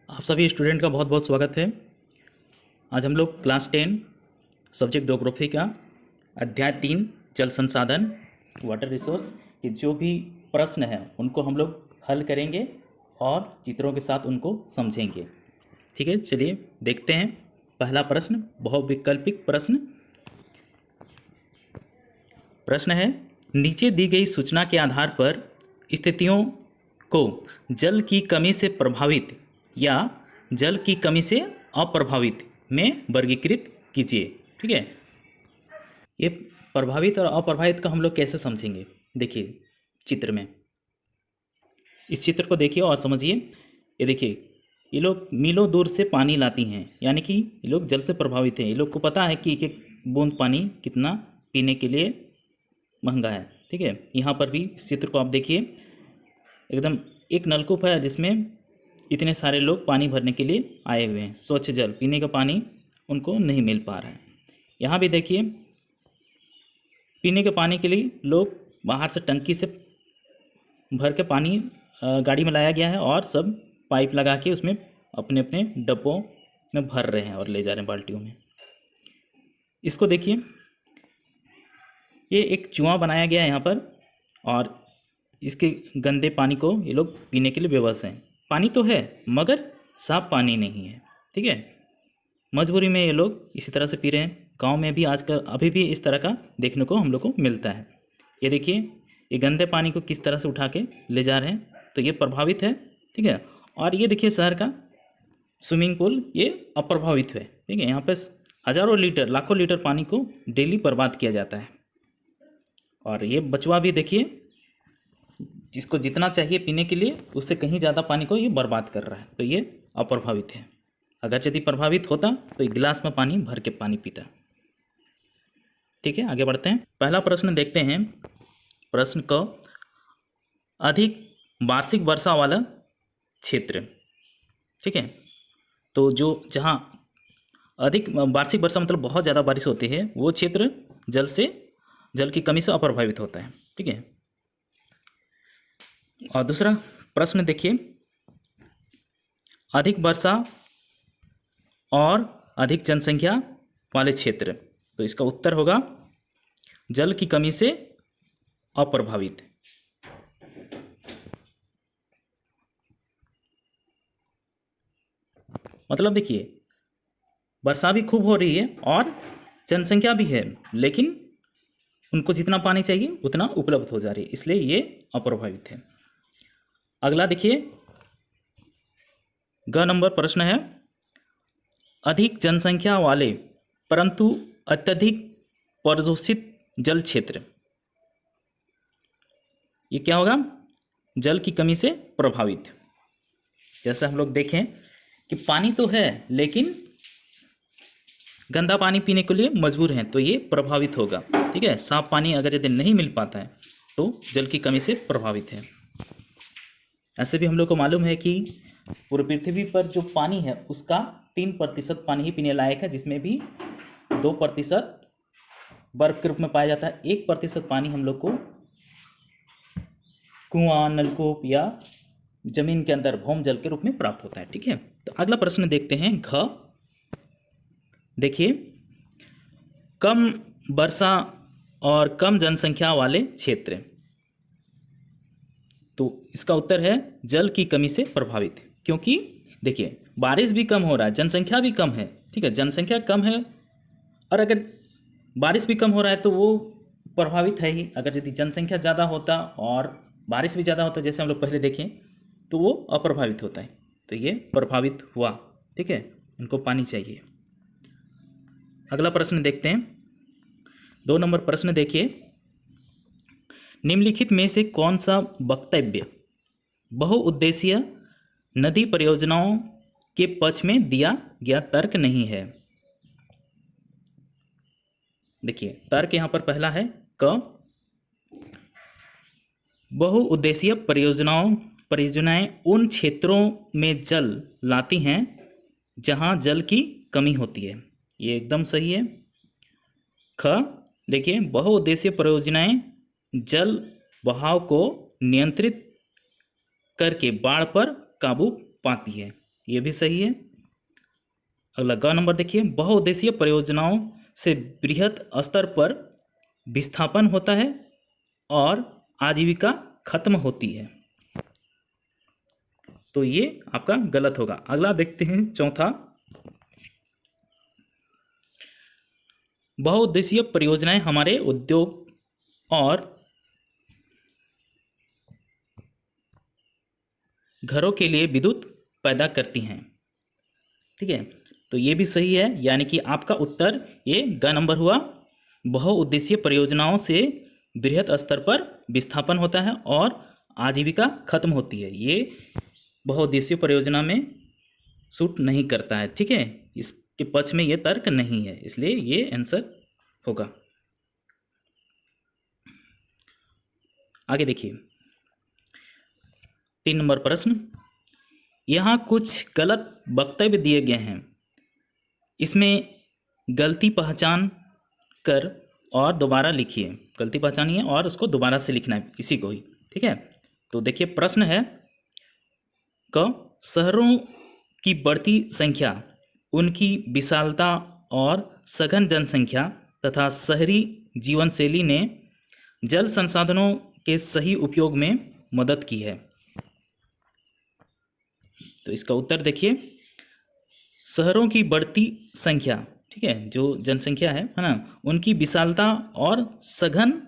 आप सभी स्टूडेंट का बहुत बहुत स्वागत है। आज हम लोग क्लास 10 सब्जेक्ट ज्योग्राफी का अध्याय 3 जल संसाधन वाटर रिसोर्स के जो भी प्रश्न हैं उनको हम लोग हल करेंगे और चित्रों के साथ उनको समझेंगे। ठीक है, चलिए देखते हैं। पहला प्रश्न बहुविकल्पिक प्रश्न। प्रश्न है, नीचे दी गई सूचना के आधार पर स्थितियों को जल की कमी से प्रभावित या जल की कमी से अप्रभावित में वर्गीकृत कीजिए। ठीक है, ये प्रभावित और अप्रभावित का हम लोग कैसे समझेंगे? देखिए चित्र में, इस चित्र को देखिए और समझिए। ये देखिए, ये लोग मीलों दूर से पानी लाती हैं, यानी कि ये लोग जल से प्रभावित हैं। ये लोग को पता है कि एक एक बूंद पानी कितना पीने के लिए महंगा है। ठीक है, यहाँ पर भी इस चित्र को आप देखिए, एकदम एक नलकूप है जिसमें इतने सारे लोग पानी भरने के लिए आए हुए हैं। स्वच्छ जल पीने का पानी उनको नहीं मिल पा रहा है। यहाँ भी देखिए, पीने के पानी के लिए लोग बाहर से टंकी से भर के पानी गाड़ी में लाया गया है और सब पाइप लगा के उसमें अपने अपने डब्बों में भर रहे हैं और ले जा रहे हैं बाल्टियों में। इसको देखिए, ये एक कुआं बनाया गया है यहाँ पर और इसके गंदे पानी को ये लोग पीने के लिए बेबस हैं। पानी तो है मगर साफ पानी नहीं है। ठीक है, मजबूरी में ये लोग इसी तरह से पी रहे हैं। गांव में भी आजकल अभी भी इस तरह का देखने को हम लोग को मिलता है। ये देखिए, ये गंदे पानी को किस तरह से उठा के ले जा रहे हैं, तो ये प्रभावित है। ठीक है, और ये देखिए शहर का स्विमिंग पूल, ये अप्रभावित है। ठीक है, यहाँ पर हज़ारों लीटर लाखों लीटर पानी को डेली बर्बाद किया जाता है। और ये बचवा भी देखिए, जिसको जितना चाहिए पीने के लिए उससे कहीं ज़्यादा पानी को ये बर्बाद कर रहा है, तो ये अप्रभावित है। अगर यदि प्रभावित होता तो एक गिलास में पानी भर के पानी पीता। ठीक है, आगे बढ़ते हैं। पहला प्रश्न देखते हैं। प्रश्न क, अधिक वार्षिक वर्षा वाला क्षेत्र। ठीक है, तो जो जहाँ अधिक वार्षिक वर्षा मतलब बहुत ज़्यादा बारिश होती है, वो क्षेत्र जल की कमी से अप्रभावित होता है। ठीक है, और दूसरा प्रश्न देखिए, अधिक वर्षा और अधिक जनसंख्या वाले क्षेत्र, तो इसका उत्तर होगा जल की कमी से अप्रभावित। मतलब देखिए, वर्षा भी खूब हो रही है और जनसंख्या भी है, लेकिन उनको जितना पानी चाहिए उतना उपलब्ध हो जा रही है, इसलिए ये अप्रभावित है। अगला देखिए, ग नंबर प्रश्न है, अधिक जनसंख्या वाले परंतु अत्यधिक प्रदूषित जल क्षेत्र। ये क्या होगा? जल की कमी से प्रभावित। जैसे हम लोग देखें कि पानी तो है लेकिन गंदा पानी पीने के लिए मजबूर हैं, तो ये प्रभावित होगा। ठीक है, साफ पानी अगर यदि नहीं मिल पाता है तो जल की कमी से प्रभावित है। ऐसे भी हम लोग को मालूम है कि पूरी पृथ्वी पर जो पानी है उसका 3% पानी ही पीने लायक है, जिसमें भी 2% बर्फ के रूप में पाया जाता है। 1% पानी हम लोग को कुआं, नलकूप या जमीन के अंदर भौम जल के रूप में प्राप्त होता है। ठीक है, तो अगला प्रश्न देखते हैं। घ, देखिए, कम वर्षा और कम जनसंख्या वाले क्षेत्र, तो इसका उत्तर है जल की कमी से प्रभावित। क्योंकि देखिए, बारिश भी कम हो रहा है, जनसंख्या भी कम है। ठीक है, जनसंख्या कम है और अगर बारिश भी कम हो रहा है तो वो प्रभावित है ही। अगर यदि जनसंख्या ज़्यादा होता और बारिश भी ज़्यादा होता, जैसे हम लोग पहले देखें, तो वो अप्रभावित होता है, तो ये प्रभावित हुआ। ठीक है, उनको पानी चाहिए। अगला प्रश्न देखते हैं। 2 नंबर प्रश्न देखिए, निम्नलिखित में से कौन सा वक्तव्य बहुउद्देशीय नदी परियोजनाओं के पक्ष में दिया गया तर्क नहीं है? देखिए, तर्क यहाँ पर पहला है क, बहुउद्देशीय परियोजनाएं उन क्षेत्रों में जल लाती हैं जहां जल की कमी होती है। ये एकदम सही है। ख, देखिए, बहुउद्देशीय परियोजनाएं जल बहाव को नियंत्रित करके बाढ़ पर काबू पाती है। ये भी सही है। अगला ग नंबर देखिए, बहुउद्देशीय परियोजनाओं से बृहत स्तर पर विस्थापन होता है और आजीविका खत्म होती है। तो ये आपका गलत होगा। अगला देखते हैं चौथा, बहुउद्देशीय परियोजनाएं हमारे उद्योग और घरों के लिए विद्युत पैदा करती हैं। ठीक है, तो ये भी सही है, यानी कि आपका उत्तर ये ग नंबर हुआ। बहुउद्देशीय परियोजनाओं से बृहत स्तर पर विस्थापन होता है और आजीविका खत्म होती है। ये बहुउद्देशीय परियोजना में सूट नहीं करता है। ठीक है, इसके पक्ष में ये तर्क नहीं है, इसलिए ये आंसर होगा। आगे देखिए 3 नंबर प्रश्न, यहाँ कुछ गलत वक्तव्य दिए गए हैं, इसमें गलती पहचान कर और दोबारा लिखिए। गलती पहचानिए और उसको दोबारा से लिखना है इसी को ही। ठीक है, तो देखिए प्रश्न है क, शहरों की बढ़ती संख्या, उनकी विशालता और सघन जनसंख्या तथा शहरी जीवन शैली ने जल संसाधनों के सही उपयोग में मदद की है। तो इसका उत्तर देखिए, शहरों की बढ़ती संख्या, ठीक है, जो जनसंख्या है ना, उनकी विशालता और सघन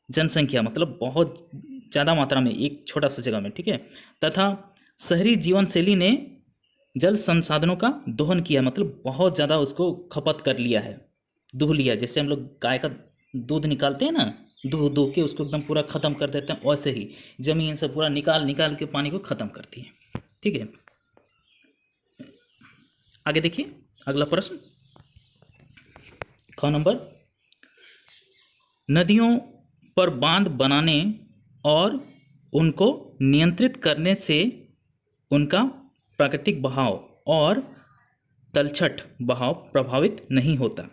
जनसंख्या मतलब बहुत ज़्यादा मात्रा में एक छोटा सा जगह में, ठीक है, तथा शहरी जीवन शैली ने जल संसाधनों का दोहन किया, मतलब बहुत ज़्यादा उसको खपत कर लिया है, दूह लिया। जैसे हम लोग गाय का दूध निकालते हैं ना, दूह के उसको एकदम पूरा ख़त्म कर देते हैं, वैसे ही ज़मीन से पूरा निकाल के पानी को ख़त्म करती है। ठीक है, आगे देखिए अगला प्रश्न ख नंबर, नदियों पर बांध बनाने और उनको नियंत्रित करने से उनका प्राकृतिक बहाव और तलछट बहाव प्रभावित नहीं होता।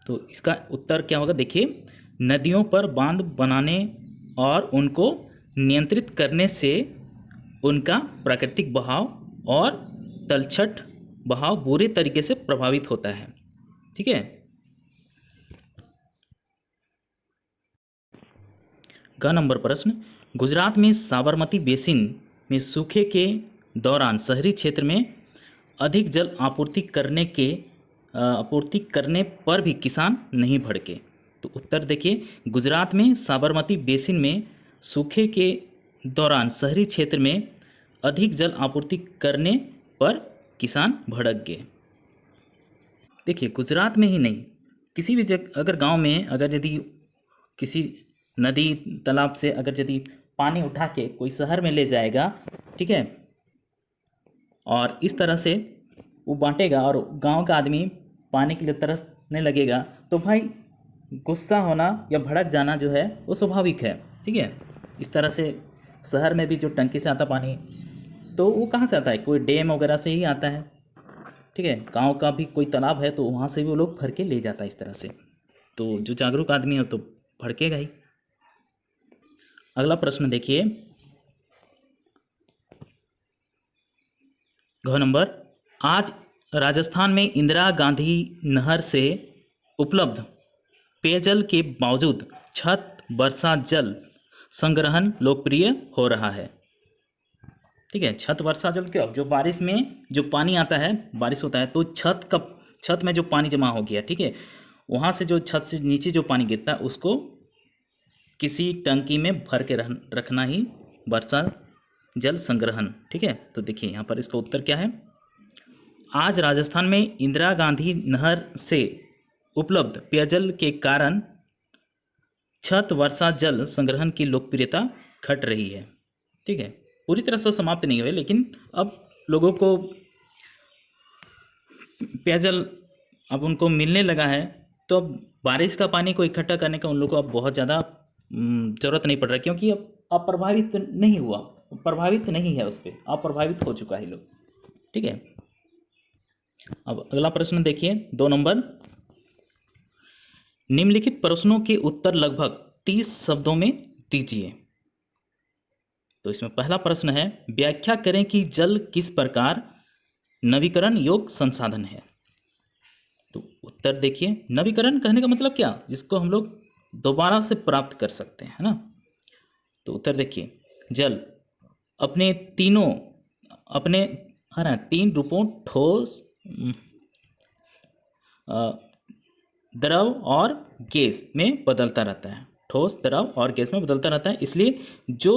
तो इसका उत्तर क्या होगा, देखिए, नदियों पर बांध बनाने और उनको नियंत्रित करने से उनका प्राकृतिक बहाव और तलछट बहाव बुरे तरीके से प्रभावित होता है। ठीक है, ग नंबर प्रश्न, गुजरात में साबरमती बेसिन में सूखे के दौरान शहरी क्षेत्र में अधिक जल आपूर्ति करने पर भी किसान नहीं भड़के। तो उत्तर देखिए, गुजरात में साबरमती बेसिन में सूखे के दौरान शहरी क्षेत्र में अधिक जल आपूर्ति करने पर किसान भड़क गए। देखिए, गुजरात में ही नहीं, किसी भी जगह अगर गांव में अगर यदि किसी नदी तालाब से अगर यदि पानी उठा के कोई शहर में ले जाएगा, ठीक है, और इस तरह से वो बांटेगा और गांव का आदमी पानी के लिए तरसने लगेगा, तो भाई गुस्सा होना या भड़क जाना जो है वो स्वाभाविक है। ठीक है, इस तरह से शहर में भी जो टंकी से आता पानी, तो वो कहाँ से आता है, कोई डैम वगैरह से ही आता है। ठीक है, गांव का भी कोई तालाब है तो वहाँ से भी वो लोग भर के ले जाता है इस तरह से। तो जो जागरूक आदमी है तो भड़केगा ही। अगला प्रश्न देखिए, घ नंबर, आज राजस्थान में इंदिरा गांधी नहर से उपलब्ध पेयजल के बावजूद छत वर्षा जल संग्रहण लोकप्रिय हो रहा है। ठीक है, छत वर्षा जल क्या, जो बारिश में जो पानी आता है, बारिश होता है तो छत में जो पानी जमा हो गया, ठीक है, वहाँ से जो छत से नीचे जो पानी गिरता है उसको किसी टंकी में भर के रखना ही वर्षा जल संग्रहण। ठीक है, तो देखिए यहाँ पर इसका उत्तर क्या है, आज राजस्थान में इंदिरा गांधी नहर से उपलब्ध पेयजल के कारण छत वर्षा जल संग्रहण की लोकप्रियता घट रही है। ठीक है, पूरी तरह से समाप्त नहीं हुए, लेकिन अब लोगों को पेयजल अब उनको मिलने लगा है, तो अब बारिश का पानी को इकट्ठा करने का उन लोगों को अब बहुत ज़्यादा ज़रूरत नहीं पड़ रहा, क्योंकि अब प्रभावित नहीं हुआ, प्रभावित नहीं है, उस पर अप्रभावित हो चुका है लोग। ठीक है, अब अगला प्रश्न देखिए 2 नंबर, निम्नलिखित प्रश्नों के उत्तर लगभग 30 शब्दों में दीजिए। तो इसमें पहला प्रश्न है, व्याख्या करें कि जल किस प्रकार नवीकरण योग्य संसाधन है। तो उत्तर देखिए, नवीकरण कहने का मतलब क्या, जिसको हम लोग दोबारा से प्राप्त कर सकते हैं, है ना। तो उत्तर देखिए, जल अपने तीनों अपने है ना 3 रूपों ठोस, द्रव और गैस में बदलता रहता है। ठोस, द्रव और गैस में बदलता रहता है। इसलिए जो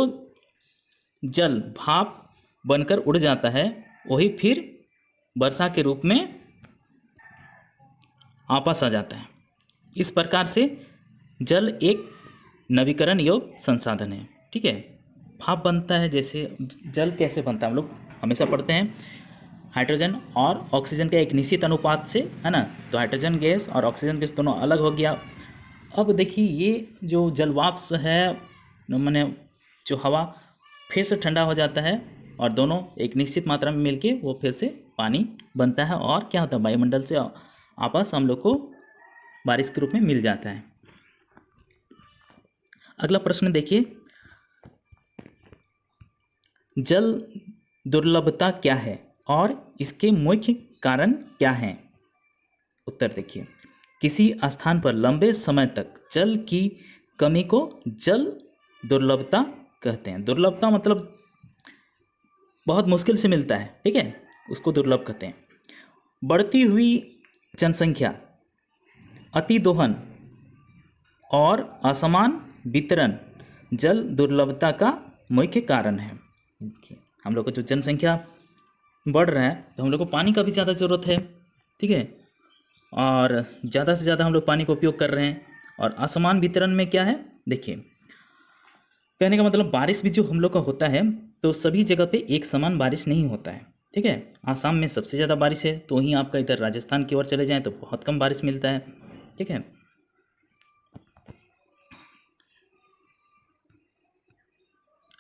जल भाप बनकर उड़ जाता है वही फिर वर्षा के रूप में वापस आ जाता है। इस प्रकार से जल एक नवीकरण योग्य संसाधन है। ठीक है, भाप बनता है, जैसे जल कैसे बनता है हम लोग हमेशा पढ़ते हैं, हाइड्रोजन और ऑक्सीजन के एक निश्चित अनुपात से, है ना। तो हाइड्रोजन गैस और ऑक्सीजन गैस दोनों अलग हो गया। अब देखिए, ये जो जल वाष्प है, मैंने जो हवा फिर से ठंडा हो जाता है और दोनों एक निश्चित मात्रा में मिलके वो फिर से पानी बनता है और क्या होता है, वायुमंडल से आपस हम लोग को बारिश के रूप में मिल जाता है। अगला प्रश्न देखिए, जल दुर्लभता क्या है और इसके मुख्य कारण क्या हैं। उत्तर देखिए, किसी स्थान पर लंबे समय तक जल की कमी को जल दुर्लभता कहते हैं। दुर्लभता मतलब बहुत मुश्किल से मिलता है, ठीक है, उसको दुर्लभ कहते हैं। बढ़ती हुई जनसंख्या, अतिदोहन और असमान वितरण जल दुर्लभता का मुख्य कारण है। हम लोग को जो जनसंख्या बढ़ रहा है तो हम लोग को पानी का भी ज़्यादा ज़रूरत है, ठीक है, और ज़्यादा से ज़्यादा हम लोग पानी का उपयोग कर रहे हैं। और असमान वितरण में क्या है, देखिए, कहने का मतलब बारिश भी जो हम लोग का होता है तो सभी जगह पे एक समान बारिश नहीं होता है, ठीक है। आसाम में सबसे ज़्यादा बारिश है, तो वहीं आपका इधर राजस्थान की ओर चले जाएं तो बहुत कम बारिश मिलता है, ठीक है।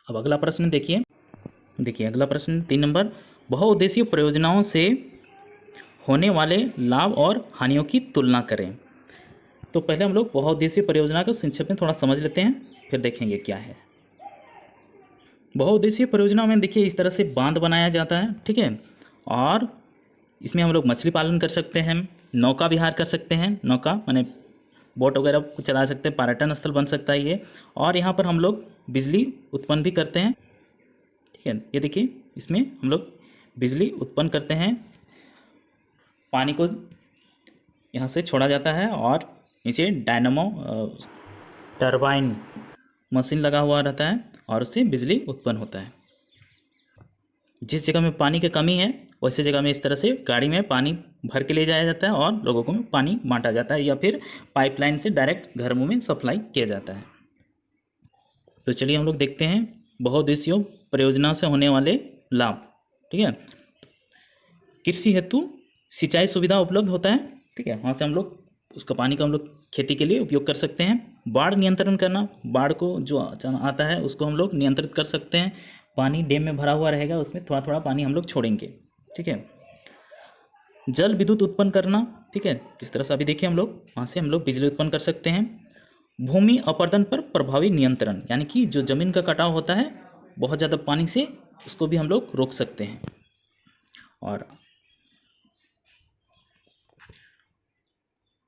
अब अगला प्रश्न देखिए, अगला प्रश्न 3 नंबर, बहुउद्देशीय परियोजनाओं से होने वाले लाभ और हानियों की तुलना करें। तो पहले हम लोग बहुउद्देशीय परियोजना को संक्षेप में थोड़ा समझ लेते हैं, फिर देखेंगे क्या है। बहुउद्देशीय परियोजना में देखिए इस तरह से बांध बनाया जाता है, ठीक है, और इसमें हम लोग मछली पालन कर सकते हैं, नौका विहार कर सकते हैं, नौका माने बोट वगैरह को चला सकते हैं, पर्यटन स्थल बन सकता है ये। और यहाँ पर हम लोग बिजली उत्पन्न भी करते हैं, ठीक है। ये देखिए, इसमें हम लोग बिजली उत्पन्न करते हैं, पानी को यहाँ से छोड़ा जाता है और नीचे डायनामो टरबाइन मशीन लगा हुआ रहता है और उससे बिजली उत्पन्न होता है। जिस जगह में पानी की कमी है वैसे जगह में इस तरह से गाड़ी में पानी भर के ले जाया जाता है और लोगों को पानी बांटा जाता है, या फिर पाइपलाइन से डायरेक्ट घरों में सप्लाई किया जाता है। तो चलिए हम लोग देखते हैं बहुउद्देशीय परियोजना से होने वाले लाभ, ठीक है। कृषि हेतु सिंचाई सुविधा उपलब्ध होता है, ठीक है, वहाँ से हम लोग उसका पानी का हम लोग खेती के लिए उपयोग कर सकते हैं। बाढ़ नियंत्रण करना, बाढ़ को जो आता है उसको हम लोग नियंत्रित कर सकते हैं। पानी डैम में भरा हुआ रहेगा, उसमें थोड़ा थोड़ा पानी हम लोग छोड़ेंगे, ठीक है। जल विद्युत उत्पन्न करना, ठीक है, इस तरह से अभी देखिए हम लोग वहाँ से हम लोग बिजली उत्पन्न कर सकते हैं। भूमि अपरदन पर प्रभावी नियंत्रण, यानी कि जो जमीन का कटाव होता है बहुत ज़्यादा पानी से, उसको भी हम लोग रोक सकते हैं। और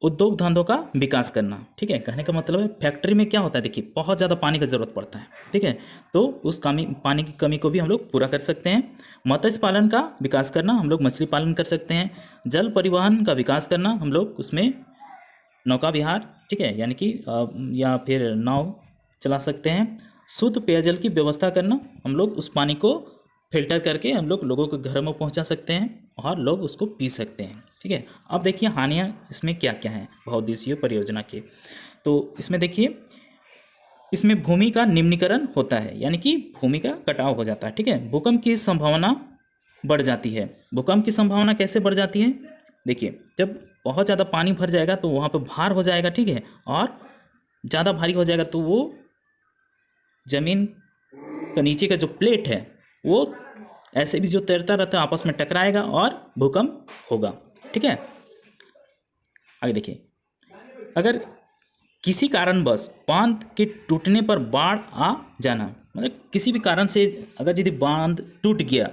उद्योग धंधों का विकास करना, ठीक है, कहने का मतलब है फैक्ट्री में क्या होता है, देखिए बहुत ज़्यादा पानी की ज़रूरत पड़ता है, ठीक है, तो उस पानी की कमी को भी हम लोग पूरा कर सकते हैं। मत्स्य पालन का विकास करना, हम लोग मछली पालन कर सकते हैं। जल परिवहन का विकास करना, हम लोग उसमें नौका विहार, ठीक है, यानी कि या फिर नाव चला सकते हैं। शुद्ध पेयजल की व्यवस्था करना, हम लोग उस पानी को फिल्टर करके हम लोग लोगों के घरों में पहुंचा सकते हैं और लोग उसको पी सकते हैं, ठीक है। अब देखिए हानियाँ इसमें क्या क्या हैं बहुउद्देशीय परियोजना के। तो इसमें देखिए, इसमें भूमि का निम्नीकरण होता है, यानी कि भूमि का कटाव हो जाता है, ठीक है। भूकंप की संभावना बढ़ जाती है। भूकंप की संभावना कैसे बढ़ जाती है, देखिए, जब बहुत ज़्यादा पानी भर जाएगा तो वहाँ पर भार हो जाएगा, ठीक है, और ज़्यादा भारी हो जाएगा तो वो जमीन का नीचे का जो प्लेट है वो ऐसे भी जो तैरता रहता है आपस में टकराएगा और भूकंप होगा, ठीक है। आगे देखिए, अगर किसी कारणवश बांध के टूटने पर बाढ़ आ जाना, मतलब किसी भी कारण से अगर यदि बांध टूट गया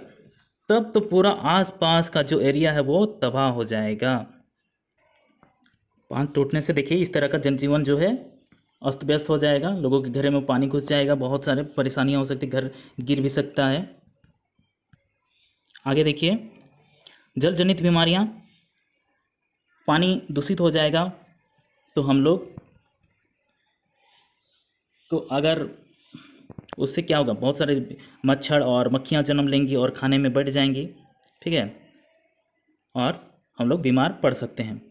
तब तो पूरा आसपास का जो एरिया है वो तबाह हो जाएगा। बांध टूटने से देखिए इस तरह का जनजीवन जो है अस्त व्यस्त हो जाएगा, लोगों के घरों में पानी घुस जाएगा, बहुत सारे परेशानियां हो सकती, घर गिर भी सकता है। आगे देखिए, जल जनित बीमारियां, पानी दूषित हो जाएगा तो हम लोग को अगर उससे क्या होगा, बहुत सारे मच्छर और मक्खियां जन्म लेंगी और खाने में बढ़ जाएंगी, ठीक है, और हम लोग बीमार पड़ सकते हैं।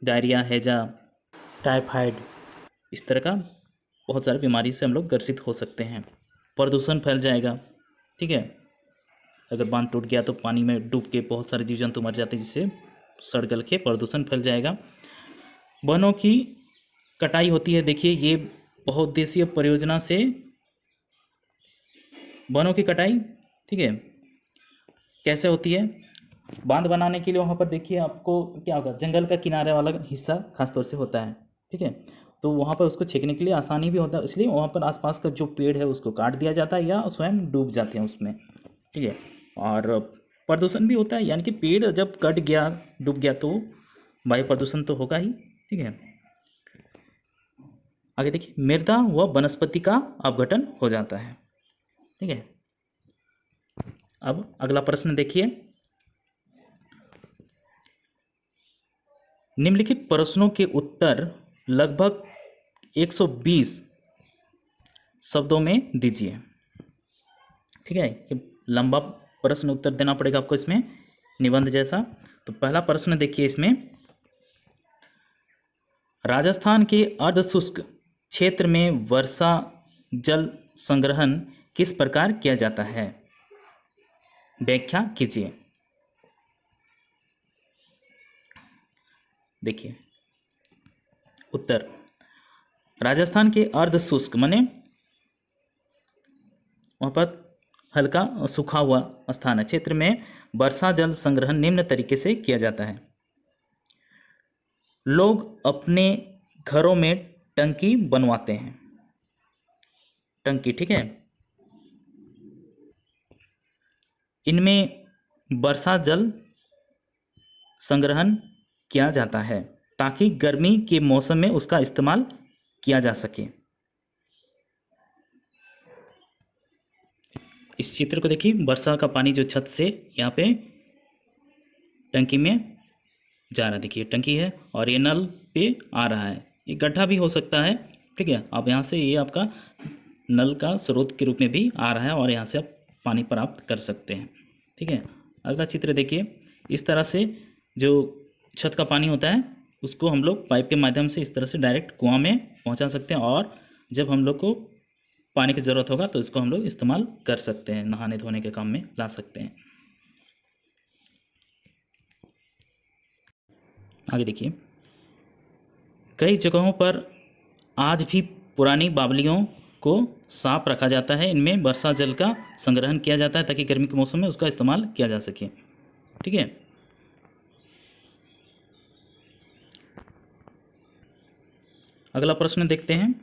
डायरिया, हैजा, टाइफाइड, इस तरह का बहुत सारी बीमारी से हम लोग ग्रसित हो सकते हैं। प्रदूषण फैल जाएगा, ठीक है, अगर बांध टूट गया तो पानी में डूब के बहुत सारे जीव जंतु मर जाते हैं, जिससे सड़ गल के प्रदूषण फैल जाएगा। वनों की कटाई होती है, देखिए ये बहुउद्देशीय परियोजना से वनों की कटाई, ठीक है, कैसे होती है, बांध बनाने के लिए वहाँ पर देखिए आपको क्या होगा, जंगल का किनारे वाला हिस्सा खासतौर से होता है, ठीक है, तो वहाँ पर उसको छेकने के लिए आसानी भी होता है, इसलिए वहाँ पर आसपास का जो पेड़ है उसको काट दिया जाता है या स्वयं डूब जाते हैं उसमें, ठीक है। और प्रदूषण भी होता है, यानी कि पेड़ जब कट गया, डूब गया तो वायु प्रदूषण तो होगा ही, ठीक है। आगे देखिए, मृदा व वनस्पति का अपघटन हो जाता है, ठीक है। अब अगला प्रश्न देखिए, निम्नलिखित प्रश्नों के उत्तर लगभग 120 शब्दों में दीजिए, ठीक है। ये लंबा प्रश्न उत्तर देना पड़ेगा आपको इसमें, निबंध जैसा। तो पहला प्रश्न देखिए इसमें, राजस्थान के अर्धशुष्क क्षेत्र में वर्षा जल संग्रहण किस प्रकार किया जाता है, व्याख्या कीजिए। देखिए उत्तर, राजस्थान के अर्धशुष्क माने वहाँ पर हल्का सूखा हुआ स्थान है, क्षेत्र में वर्षा जल संग्रहण निम्न तरीके से किया जाता है। लोग अपने घरों में टंकी बनवाते हैं, टंकी, ठीक है, इनमें वर्षा जल संग्रहण किया जाता है ताकि गर्मी के मौसम में उसका इस्तेमाल किया जा सके। इस चित्र को देखिए, वर्षा का पानी जो छत से यहाँ पे टंकी में जा रहा है, देखिए टंकी है और ये नल पे आ रहा है, ये गड्ढा भी हो सकता है, ठीक है। अब यहाँ से ये आपका नल का स्रोत के रूप में भी आ रहा है और यहाँ से आप पानी प्राप्त कर सकते हैं, ठीक है। अगला चित्र देखिए, इस तरह से जो छत का पानी होता है उसको हम लोग पाइप के माध्यम से इस तरह से डायरेक्ट कुआं में पहुंचा सकते हैं और जब हम लोग को पानी की ज़रूरत होगा तो इसको हम लोग इस्तेमाल कर सकते हैं, नहाने धोने के काम में ला सकते हैं। आगे देखिए, कई जगहों पर आज भी पुरानी बावलियों को साफ रखा जाता है, इनमें वर्षा जल का संग्रहण किया जाता है ताकि गर्मी के मौसम में उसका इस्तेमाल किया जा सके, ठीक है। अगला प्रश्न देखते हैं,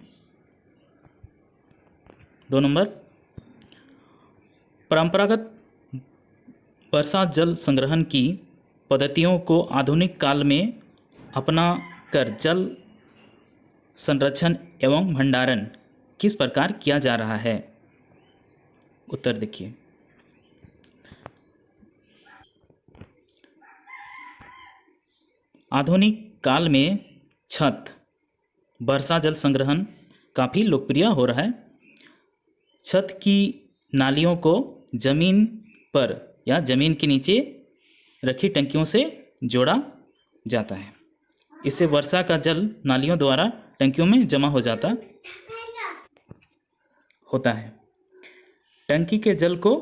2 नंबर, परंपरागत वर्षा जल संग्रहण की पद्धतियों को आधुनिक काल में अपना कर जल संरक्षण एवं भंडारण किस प्रकार किया जा रहा है, उत्तर देखिए। आधुनिक काल में छत वर्षा जल संग्रहण काफ़ी लोकप्रिय हो रहा है। छत की नालियों को जमीन पर या जमीन के नीचे रखी टंकियों से जोड़ा जाता है, इससे वर्षा का जल नालियों द्वारा टंकियों में जमा हो जाता होता है। टंकी के जल को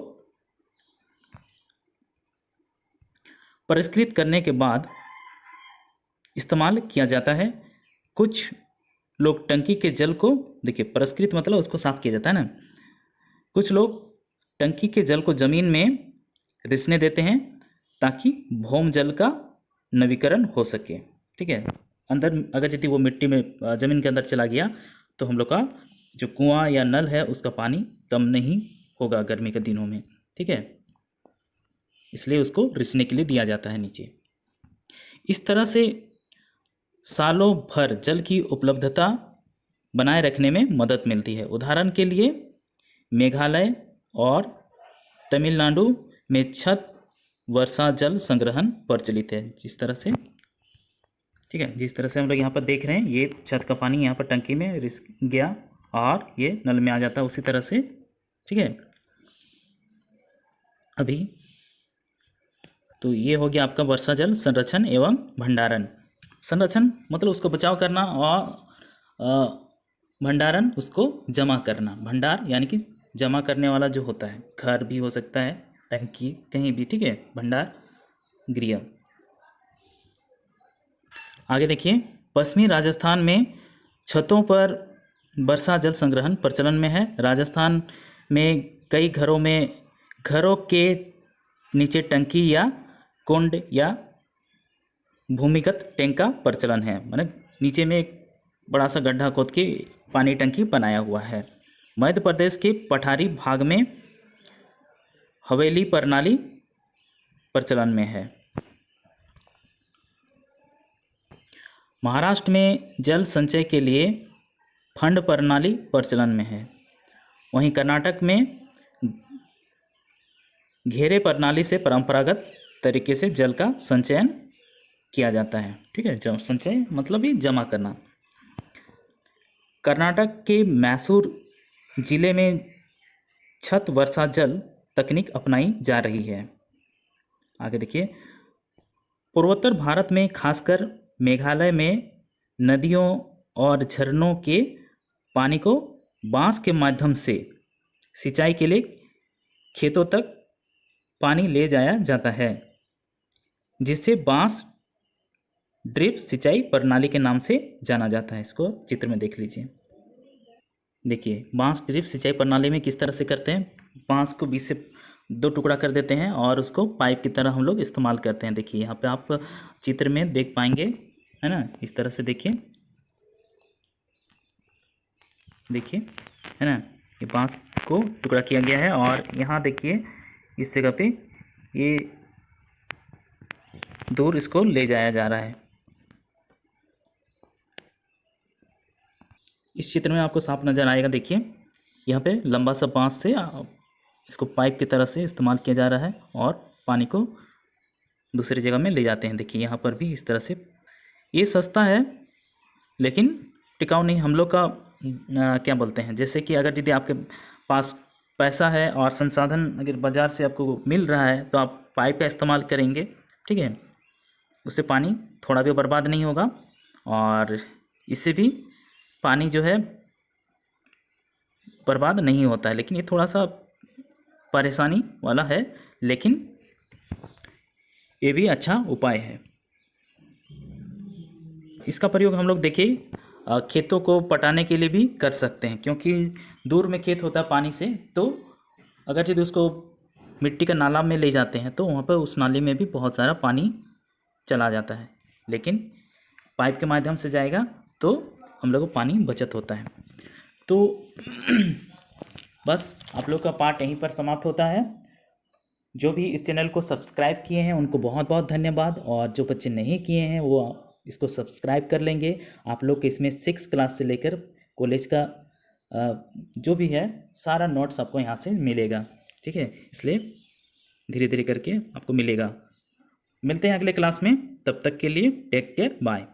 परिष्कृत करने के बाद इस्तेमाल किया जाता है। कुछ लोग टंकी के जल को, देखिए परिष्कृत मतलब उसको साफ किया जाता है ना, कुछ लोग टंकी के जल को जमीन में रिसने देते हैं ताकि भौम जल का नवीकरण हो सके, ठीक है। अंदर अगर यदि वो मिट्टी में ज़मीन के अंदर चला गया तो हम लोग का जो कुआं या नल है उसका पानी कम नहीं होगा गर्मी के दिनों में। ठीक है, इसलिए उसको रिसने के लिए दिया जाता है नीचे। इस तरह से सालों भर जल की उपलब्धता बनाए रखने में मदद मिलती है। उदाहरण के लिए मेघालय और तमिलनाडु में छत वर्षा जल संग्रहण प्रचलित है। जिस तरह से, ठीक है, जिस तरह से हम लोग यहाँ पर देख रहे हैं, ये छत का पानी यहाँ पर टंकी में रिस गया और ये नल में आ जाता है उसी तरह से। ठीक है, अभी तो ये हो गया आपका वर्षा जल संरक्षण एवं भंडारण। संरक्षण मतलब उसको बचाव करना और भंडारण उसको जमा करना। भंडार यानी कि जमा करने वाला जो होता है, घर भी हो सकता है, टंकी, कहीं भी। ठीक है, भंडार गृह। आगे देखिए, पश्चिमी राजस्थान में छतों पर वर्षा जल संग्रहण प्रचलन में है। राजस्थान में कई घरों के नीचे टंकी या कुंड या भूमिगत टैंक का प्रचलन है। माने नीचे में एक बड़ा सा गड्ढा खोद के पानी टंकी बनाया हुआ है। मध्य प्रदेश के पठारी भाग में हवेली प्रणाली प्रचलन में है। महाराष्ट्र में जल संचय के लिए फंड प्रणाली प्रचलन में है। वहीं कर्नाटक में घेरे प्रणाली से परंपरागत तरीके से जल का संचयन किया जाता है। ठीक है, जल संचय मतलब ही जमा करना। कर्नाटक के मैसूर जिले में छत वर्षा जल तकनीक अपनाई जा रही है। आगे देखिए, पूर्वोत्तर भारत में खासकर मेघालय में नदियों और झरनों के पानी को बांस के माध्यम से सिंचाई के लिए खेतों तक पानी ले जाया जाता है, जिससे बांस ड्रिप सिंचाई प्रणाली के नाम से जाना जाता है। इसको चित्र में देख लीजिए। देखिए, बांस ड्रिप सिंचाई प्रणाली में किस तरह से करते हैं, बांस को बीच से 2 टुकड़ा कर देते हैं और उसको पाइप की तरह हम लोग इस्तेमाल करते हैं। देखिए यहाँ पे आप चित्र में देख पाएंगे, है ना, इस तरह से देखिए, देखिए, है ना, ये बांस को टुकड़ा किया गया है और यहाँ देखिए इस जगह पे ये दूर इसको ले जाया जा रहा है। इस चित्र में आपको साफ नज़र आएगा। देखिए यहाँ पे लंबा सा बांस से इसको पाइप की तरह से इस्तेमाल किया जा रहा है और पानी को दूसरी जगह में ले जाते हैं। देखिए यहाँ पर भी इस तरह से। ये सस्ता है लेकिन टिकाऊ नहीं। हम लोग का क्या बोलते हैं, जैसे कि अगर यदि आपके पास पैसा है और संसाधन अगर बाज़ार से आपको मिल रहा है तो आप पाइप का इस्तेमाल करेंगे। ठीक है, उससे पानी थोड़ा भी बर्बाद नहीं होगा और इससे भी पानी जो है बर्बाद नहीं होता है। लेकिन ये थोड़ा सा परेशानी वाला है, लेकिन ये भी अच्छा उपाय है। इसका प्रयोग हम लोग देखिए खेतों को पटाने के लिए भी कर सकते हैं, क्योंकि दूर में खेत होता है पानी से, तो अगर यदि उसको मिट्टी का नाला में ले जाते हैं तो वहाँ पर उस नाले में भी बहुत सारा पानी चला जाता है। लेकिन पाइप के माध्यम से जाएगा तो हम लोग को पानी बचत होता है। तो बस आप लोग का पार्ट यहीं पर समाप्त होता है। जो भी इस चैनल को सब्सक्राइब किए हैं उनको बहुत बहुत धन्यवाद, और जो बच्चे नहीं किए हैं वो इसको सब्सक्राइब कर लेंगे। आप लोग के इसमें 6 क्लास से लेकर कॉलेज का जो भी है सारा नोट्स आपको यहाँ से मिलेगा। ठीक है, इसलिए धीरे धीरे करके आपको मिलेगा। मिलते हैं अगले क्लास में, तब तक के लिए टेक केयर, बाय।